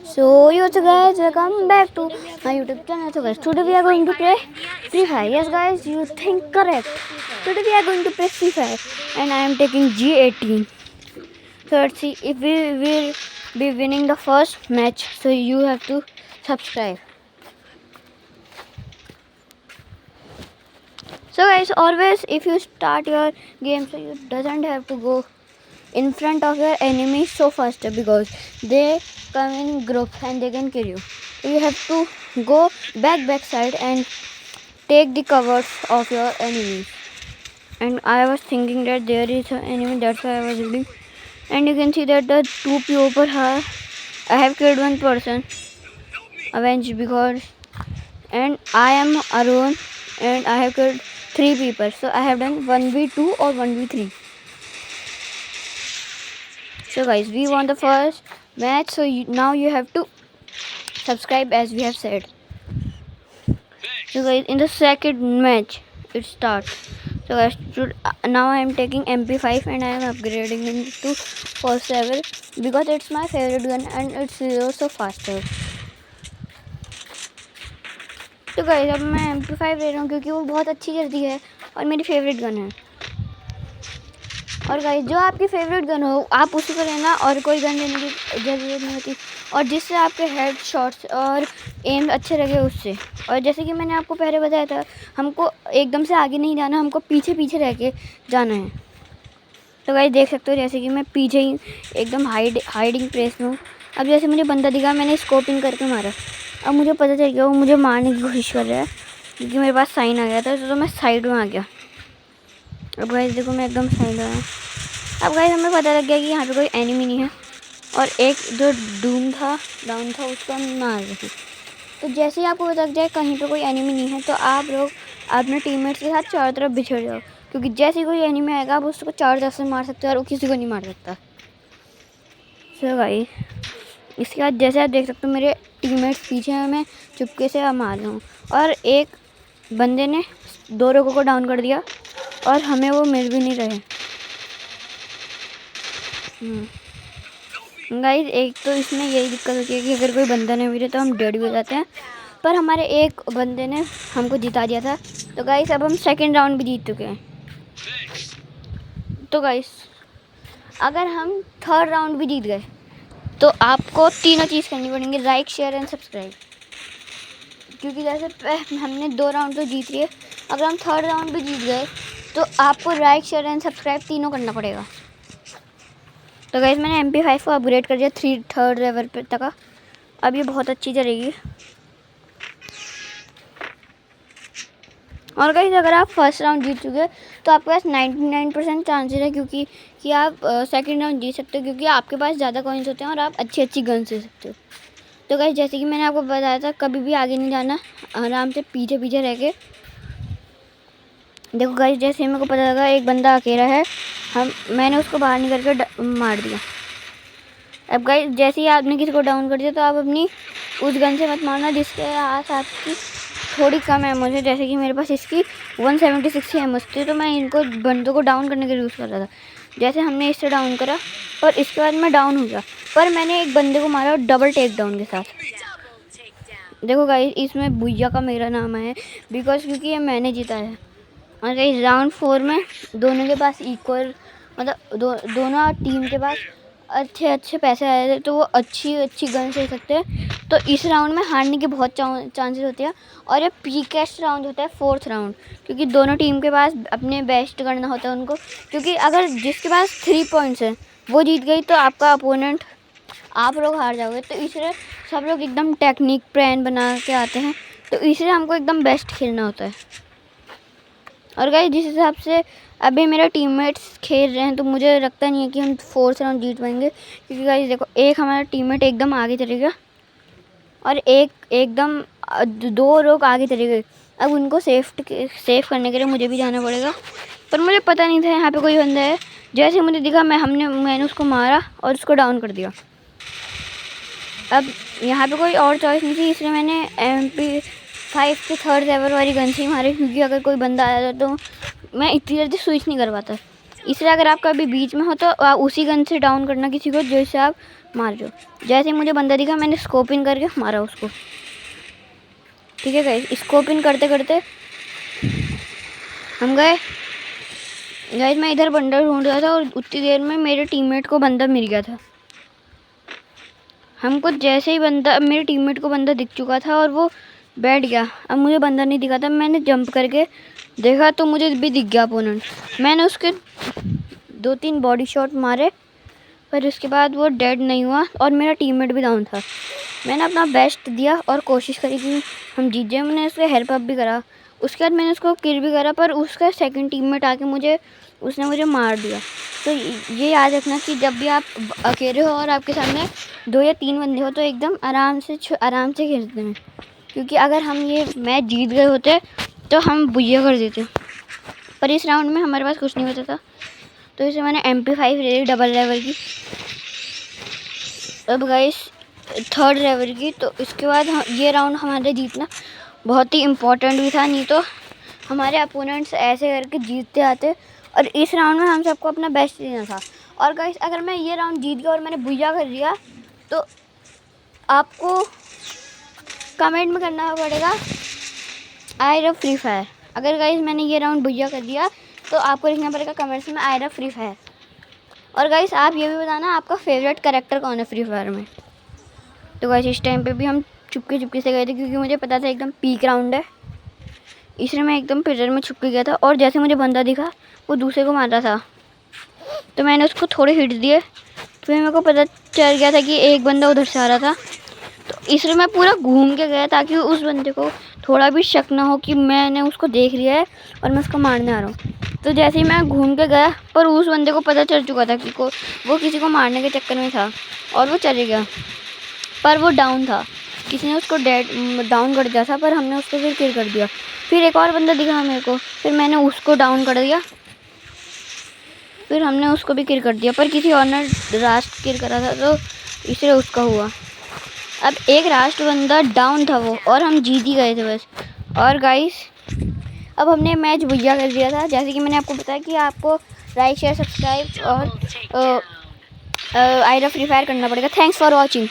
So guys, welcome back to my YouTube channel. So guys, today we are going to play Free Fire. Yes guys, you think correct. Today we are going to play Free Fire and I am taking G18. So let's see if we will be winning the first match. So you have to subscribe. So guys, always if you start your game, so you doesn't have to go in front of your enemy so fast because they come in groups and they can kill you. So you have to go backside and take the covers of your enemies. And I was thinking that there is an enemy, that's why I was reading. And you can see that the two people are, I have killed one person, avenged because, and I am alone and I have killed 3 people. So I have done 1v2 or 1v3. So guys, we won the first match, so now you have to subscribe as we have said. So guys, in the second match it starts. So guys, now I am taking MP5 and I am upgrading it to first level because it's my favorite gun and it's also faster. तो guys अब मैं MP5 ले रहा हूँ क्योंकि वो बहुत अच्छी चलती है और मेरी फेवरेट गन है. और गाइस जो आपकी फेवरेट गन हो आप उसी को लेना और कोई गन लेने की ज़रूरत नहीं होती और जिससे आपके हेड शॉट्स और एम अच्छे लगे उससे. और जैसे कि मैंने आपको पहले बताया था, हमको एकदम से आगे नहीं जाना, हमको पीछे पीछे रह के जाना है. तो गाइस देख सकते हो जैसे कि मैं पीछे ही एकदम हाइडिंग प्लेस में हूँ. अब जैसे मुझे बंदा दिखा, मैंने स्कोपिंग करके मारा. अब मुझे पता चल गया वो मुझे मारने की कोशिश कर रहा है क्योंकि मेरे पास साइन आ गया था, तो मैं साइड में आ गया. अब गाइस देखो मैं एकदम साइड आया. अब गाइस हमें पता लग गया कि यहाँ पे कोई एनिमी नहीं है और एक जो डाउन था उसको हम मार रहे थे. तो जैसे ही आपको पता लग जाए कहीं पे कोई एनिमी नहीं है तो आप लोग अपने टीममेट्स के साथ चारों तरफ बिछड़ जाओ क्योंकि जैसे ही कोई एनिमी आएगा आप उसको 4 तरफ से मार सकते हो और वो किसी को नहीं मार सकता. सो गाइस इसके बाद जैसे आप देख सकते हो मेरे टीममेट्स पीछे हैं, मैं चुपके से मार रहा हूँ और एक बंदे ने 2 लोगों को डाउन कर दिया और हमें वो मिल भी नहीं रहे. गाइस एक तो इसमें यही दिक्कत होती है कि अगर कोई बंदा नहीं मिले तो हम डेड भी हो जाते हैं, पर हमारे एक बंदे ने हमको जिता दिया था. तो गाइस अब हम सेकंड राउंड भी जीत चुके हैं. तो गाइस अगर हम थर्ड राउंड भी जीत गए तो आपको तीनों चीज़ करनी पड़ेंगी, लाइक शेयर एंड सब्सक्राइब. क्योंकि जैसे हमने 2 राउंड तो जीत लिए, अगर हम थर्ड राउंड भी जीत गए तो आपको लाइक शेयर एंड सब्सक्राइब तीनों करना पड़ेगा. तो गाइस मैंने MP5 को अपग्रेड कर दिया थर्ड लेवल पे तक. अब ये बहुत अच्छी चलेगी. और गाइस अगर आप फर्स्ट राउंड जीत चुके तो आपके पास 99% चांसेस है क्योंकि कि आप सेकंड राउंड जीत सकते हो क्योंकि आपके पास ज़्यादा कॉइन्स होते हैं और आप अच्छी गन्स ले सकते हो. तो गाइस जैसे कि मैंने आपको बताया था कभी भी आगे नहीं जाना, आराम से पीछे पीछे रह के. देखो गाइस जैसे मेरे को पता लगा एक बंदा अकेला है, मैंने उसको बाहर निकल कर मार दिया. अब गाइस जैसे ही आपने किसी को डाउन कर दिया तो आप अपनी उस गन से मत मारना जिसके आस आपकी थोड़ी कम एमओ है. जैसे कि मेरे पास इसकी 176 की एमओ थी तो मैं इनको बंदों को डाउन करने के लिए यूज़ कर रहा था. जैसे हमने इससे डाउन करा और इसके बाद मैं डाउन हो गया, पर मैंने एक बंदे को मारा डबल टेक डाउन के साथ. देखो गाइस इसमें भुइया का मेरा नाम है बिकॉज क्योंकि ये मैंने जीता है. और गाइस राउंड 4 में दोनों के पास इक्वल, मतलब दोनों टीम के पास अच्छे पैसे आए थे तो वो अच्छी गन ले सकते हैं. तो इस राउंड में हारने के बहुत चांसेस होते हैं और ये पीकेस्ट राउंड होता है 4th राउंड क्योंकि दोनों टीम के पास अपने बेस्ट करना होता है उनको. क्योंकि अगर जिसके पास 3 पॉइंट्स हैं वो जीत गई तो आपका अपोनेंट, आप लोग हार जाओगे. तो इसलिए सब लोग एकदम टेक्निक प्लान बना के आते हैं, तो इसलिए हमको एकदम बेस्ट खेलना होता है. और गाइस जिस हिसाब से अभी मेरे टीममेट्स खेल रहे हैं तो मुझे लगता नहीं है कि हम 4th राउंड जीत पाएंगे क्योंकि गाइस देखो एक हमारा टीममेट एकदम आगे चले गया और एकदम 2 लोग आगे चले गए. अब उनको सेफ करने के लिए मुझे भी जाना पड़ेगा, पर मुझे पता नहीं था यहाँ पे कोई बंदा है. जैसे मुझे दिखा मैंने उसको मारा और उसको डाउन कर दिया. अब यहाँ पे कोई और चॉइस नहीं थी इसलिए मैंने MP5 के थर्ड लेवल वाली गन से ही मारी क्योंकि अगर कोई बंदा आया था तो मैं इतनी जल्दी स्विच नहीं कर पाता. इसलिए अगर आप कभी बीच में हो तो आप उसी गन से डाउन करना किसी को जिससे आप मार दो। जैसे मुझे बंदा दिखा मैंने स्कोप इन करके मारा उसको। ठीक है गाइस, स्कोप इन करते करते हम गए। गाइस मैं इधर बंदा ढूंढ रहा था और उतनी देर में मेरे टीममेट को बंदा मिल गया था। हमको जैसे ही बंदा, मेरे टीममेट को बंदा दिख चुका था और वो बैठ गया। अब मुझे बंदा नहीं दिखा था, मैंने जंप करके देखा तो मुझे भी दिख गया अपोनेंट। मैंने उसके 2-3 बॉडी शॉट मारे पर उसके बाद वो डेड नहीं हुआ और मेरा टीममेट भी डाउन था। मैंने अपना बेस्ट दिया और कोशिश करी कि हम जीत जाए। मैंने उसको हेल्प अप भी करा, उसके बाद मैंने उसको किल भी करा, पर उसका सेकंड टीममेट आके उसने मुझे मार दिया। तो ये याद रखना कि जब भी आप अकेले हो और आपके सामने 2 या 3 बंदे हो तो एकदम आराम से खेलते हैं, क्योंकि अगर हम ये मैच जीत गए होते तो हम बुइया कर देते। पर इस राउंड में हमारे पास कुछ नहीं बचा था, तो इसे मैंने MP5 ले ली डबल लेवल की। अब गाइस 3rd लेवल की। तो इसके बाद ये राउंड हमारे जीतना बहुत ही इम्पोर्टेंट भी था, नहीं तो हमारे अपोनेंट्स ऐसे करके जीतते आते। और इस राउंड में हम सबको अपना बेस्ट देना था। और गाइस अगर मैं ये राउंड जीत गया और मैंने बुइया कर दिया तो आपको कमेंट में करना पड़ेगा आई लव फ्री फायर। अगर गाइस मैंने ये राउंड बुइया कर दिया तो आपको लिखना पड़ेगा कमेंट्स में आई लव फ्री फायर। और गाइस आप ये भी बताना आपका फेवरेट कैरेक्टर कौन है फ्री फायर में। तो गाइस इस टाइम पे भी हम चुपके से गए थे, क्योंकि मुझे पता था एकदम पीक राउंड है, इसलिए मैं एकदम पिलर में छुप के गया था। और जैसे मुझे बंदा दिखा वो दूसरे को मार रहा था, तो मैंने उसको थोड़े हिट दिए। तो फिर मेरे को पता चल गया था कि एक बंदा उधर से आ रहा था, तो इसलिए मैं पूरा घूम के गया ताकि उस बंदे को थोड़ा भी शक ना हो कि मैंने उसको देख लिया है और मैं उसको मारने आ रहा हूँ। तो जैसे ही मैं घूम के गया, पर उस बंदे को पता चल चुका था कि वो किसी को मारने के चक्कर में था और वो चले गया। पर वो डाउन था, किसी ने उसको डाउन कर दिया था, पर हमने उसको फिर किल कर दिया। फिर एक और बंदा दिखा मेरे को, फिर मैंने उसको डाउन कर दिया, फिर हमने उसको भी किल कर दिया। पर किसी और ने लास्ट किल करा था तो इसलिए उसका हुआ। अब एक लास्ट बंदा डाउन था वो, और हम जीत ही गए थे बस। और गाइस अब हमने मैच बुइया कर दिया था। जैसे कि मैंने आपको बताया कि आपको लाइक शेयर सब्सक्राइब और आई लव फ्री फायर करना पड़ेगा। Thanks for watching.